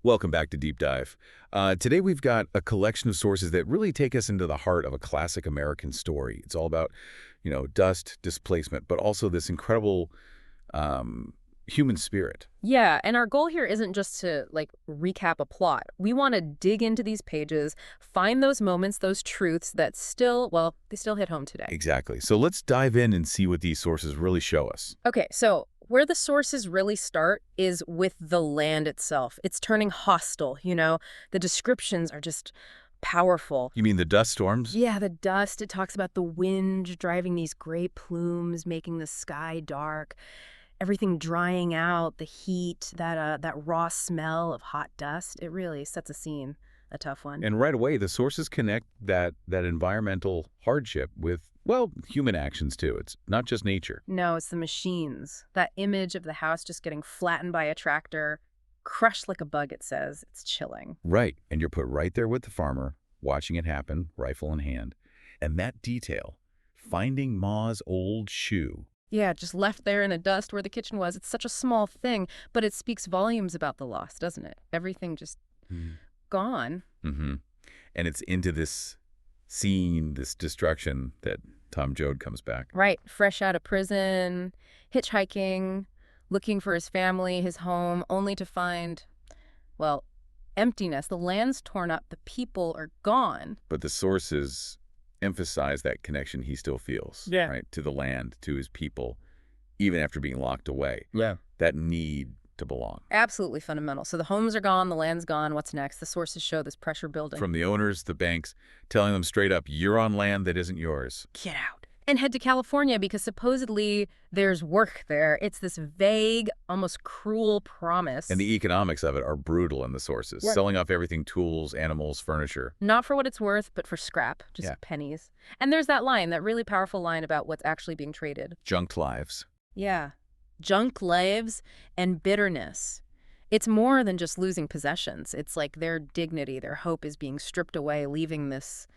Welcome back to Deep Dive. Today we've got a collection of sources that really take us into the heart of a classic American story. It's all about, dust, displacement, but also this incredible human spirit. Yeah, and our goal here isn't just to, recap a plot. We want to dig into these pages, find those moments, those truths that they still hit home today. Exactly. So let's dive in and see what these sources really show us. Okay, so where the sources really start is with the land itself. It's turning hostile, The descriptions are just powerful. You mean the dust storms? Yeah, the dust, it talks about the wind driving these gray plumes, making the sky dark. Everything drying out, the heat, that raw smell of hot dust. It really sets a scene, a tough one. And right away, the sources connect that environmental hardship with, well, human actions too. It's not just nature. No, it's the machines. That image of the house just getting flattened by a tractor, crushed like a bug, it says. It's chilling. Right. And you're put right there with the farmer, watching it happen, rifle in hand. And that detail, finding Ma's old shoe. Yeah, just left there in the dust where the kitchen was. It's such a small thing, but it speaks volumes about the loss, doesn't it? Everything just gone. Mm-hmm. And it's into this scene, this destruction that Tom Joad comes back. Right, fresh out of prison, hitchhiking, looking for his family, his home, only to find, emptiness. The land's torn up, the people are gone. But the sources emphasize that connection he still feels, right, to the land, to his people, even after being locked away. Yeah. That need to belong. Absolutely fundamental. So the homes are gone, the land's gone. What's next? The sources show this pressure building. From the owners, the banks, telling them straight up, you're on land that isn't yours. Get out. And head to California because supposedly there's work there. It's this vague, almost cruel promise. And the economics of it are brutal in the sources, selling off everything, tools, animals, furniture. Not for what it's worth, but for scrap, just pennies. And there's that line, that really powerful line about what's actually being traded. Junked lives. Yeah. Junk lives and bitterness. It's more than just losing possessions. It's like their dignity, their hope is being stripped away, leaving this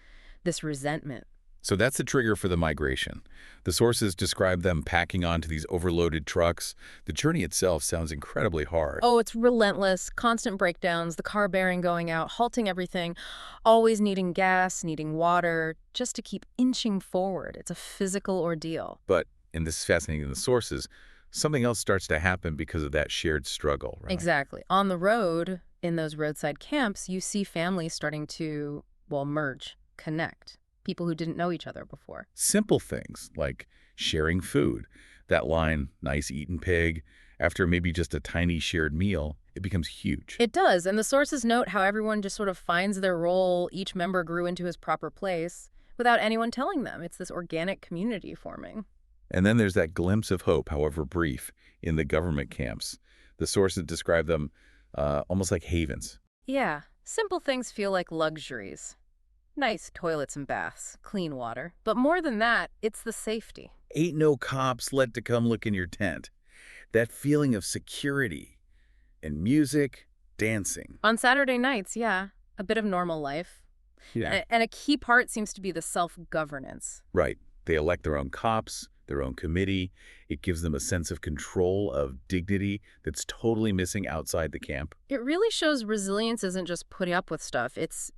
resentment. So that's the trigger for the migration. The sources describe them packing onto these overloaded trucks. The journey itself sounds incredibly hard. Oh, it's relentless, constant breakdowns, the car bearing going out, halting everything, always needing gas, needing water, just to keep inching forward. It's a physical ordeal. But, and this is fascinating in the sources, something else starts to happen because of that shared struggle, right? Exactly. On the road, in those roadside camps, you see families starting to, merge, connect. People who didn't know each other before. Simple things like sharing food. That line, nice eaten pig, after maybe just a tiny shared meal, it becomes huge. It does, and the sources note how everyone just sort of finds their role. Each member grew into his proper place without anyone telling them. It's this organic community forming. And then there's that glimpse of hope, however brief, in the government camps. The sources describe them almost like havens. Yeah, simple things feel like luxuries. Nice toilets and baths, clean water. But more than that, it's the safety. Ain't no cops let to come look in your tent. That feeling of security and music, dancing. On Saturday nights, yeah, a bit of normal life. Yeah. And a key part seems to be the self-governance. Right. They elect their own cops, their own committee. It gives them a sense of control, of dignity that's totally missing outside the camp. It really shows resilience isn't just putting up with stuff. It's,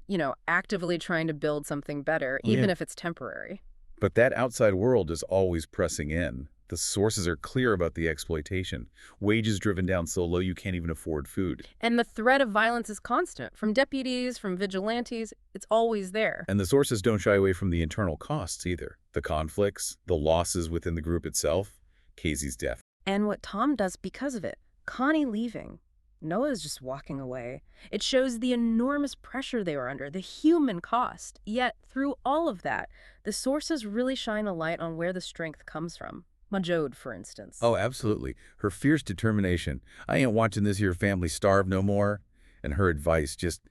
actively trying to build something better, even if it's temporary. But that outside world is always pressing in. The sources are clear about the exploitation. Wages driven down so low you can't even afford food. And the threat of violence is constant. From deputies, from vigilantes, it's always there. And the sources don't shy away from the internal costs either. The conflicts, the losses within the group itself, Casey's death. And what Tom does because of it. Connie leaving. Noah's just walking away. It shows the enormous pressure they were under, the human cost. Yet, through all of that, the sources really shine a light on where the strength comes from. Joad, for instance. Oh, absolutely. Her fierce determination. I ain't watching this here family starve no more. And her advice, just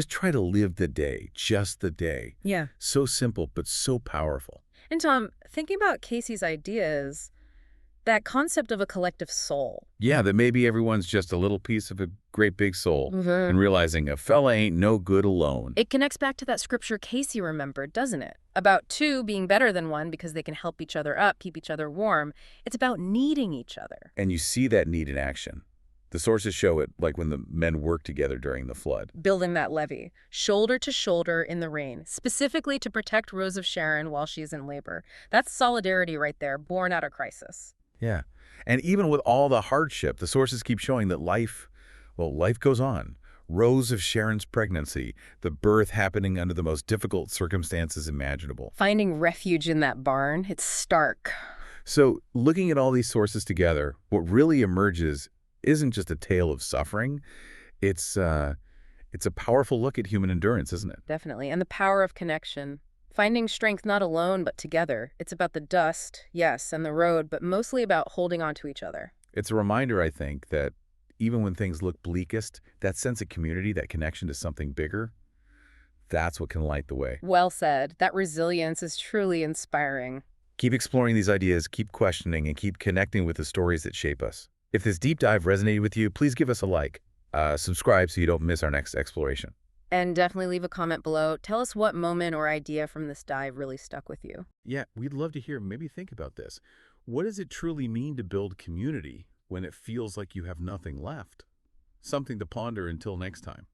try to live the day, just the day. Yeah. So simple, but so powerful. And Tom, thinking about Casey's ideas, that concept of a collective soul. Yeah, that maybe everyone's just a little piece of a great big soul. And realizing a fella ain't no good alone. It connects back to that scripture Casey remembered, doesn't it? About two being better than one because they can help each other up, keep each other warm. It's about needing each other. And you see that need in action. The sources show it like when the men worked together during the flood. Building that levee, shoulder to shoulder in the rain, specifically to protect Rose of Sharon while she's in labor. That's solidarity right there, born out of crisis. Yeah. And even with all the hardship, the sources keep showing that life goes on. Rose of Sharon's pregnancy, the birth happening under the most difficult circumstances imaginable. Finding refuge in that barn, it's stark. So, looking at all these sources together, what really emerges isn't just a tale of suffering. It's it's a powerful look at human endurance, isn't it? Definitely. And the power of connection. Finding strength not alone, but together. It's about the dust, yes, and the road, but mostly about holding on to each other. It's a reminder, I think, that even when things look bleakest, that sense of community, that connection to something bigger, that's what can light the way. Well said. That resilience is truly inspiring. Keep exploring these ideas, keep questioning, and keep connecting with the stories that shape us. If this deep dive resonated with you, please give us a like. Subscribe so you don't miss our next exploration. And definitely leave a comment below. Tell us what moment or idea from this dive really stuck with you. Yeah, we'd love to hear. Maybe think about this. What does it truly mean to build community when it feels like you have nothing left? Something to ponder until next time.